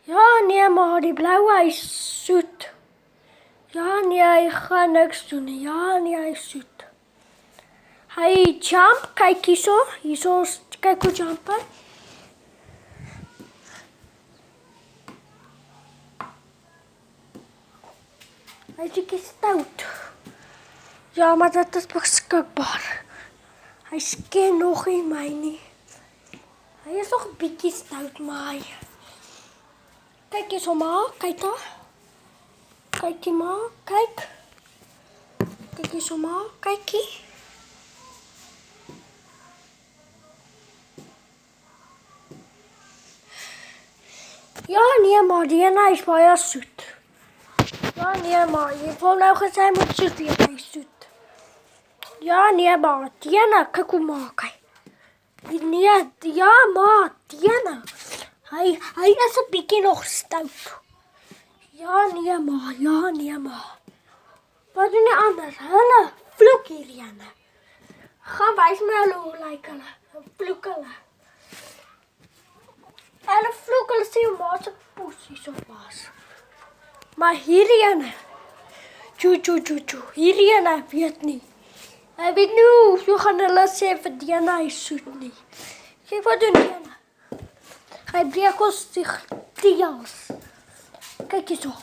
Ja, nee, maar die blou hy is soet. Ja, nee, hy gaan niks doen nie. Ja, nee, hy is soet. Hy jump, kyk hierso. Hierso, kyk hoe jump hy. Hy is bietjie stout. Ja, maar dit is beskikbaar. Hy ken nog nie my nie. Hy is nog 'n bietjie stout, maar hy... Kyk hierso maar, kyk daar. Kykie maar, kyk. Kyk hierso maar, kykie. Ja, nee, maar die ene is baie soet. Ja, nee, maar jy wil nou gesê hy moet soet wees, hy is soet. Ja, nee, maar die ene, kyk hoe maak hy. Nee, ja, maar die ene. Hy is 'n bietjie nog stout. Ja, nee, maar. Wat doen die ander? Hulle vloek hierdie ene. Gaan wys my hulle hoe lyk hulle. Vloek hulle. Hulle vloek, hulle sê hoe maak se poes hierso was. Maar hierdie ene. Hierdie ene weet nie. Hy weet nie hoe so gaan hulle sê vir die ene hy soet nie. Kyk wat doen die ene. Hy breek ons die teels. Kyk hierso.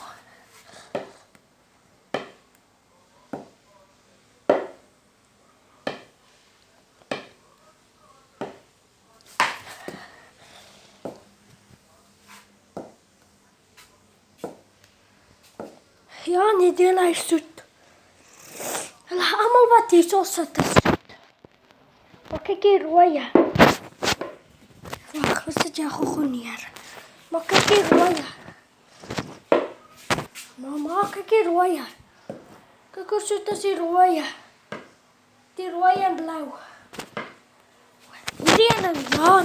Ja, nee, die ene is soet. Hulle almal wat hierso sit is soet. Maar kyk hier rooie. Wag, sit jy gou neer. Maar kyk hier rooie. Mama, kyk hier rooie. Kyk hoe soet is die rooie. Die rooi en blou. Hierdie ene, ja.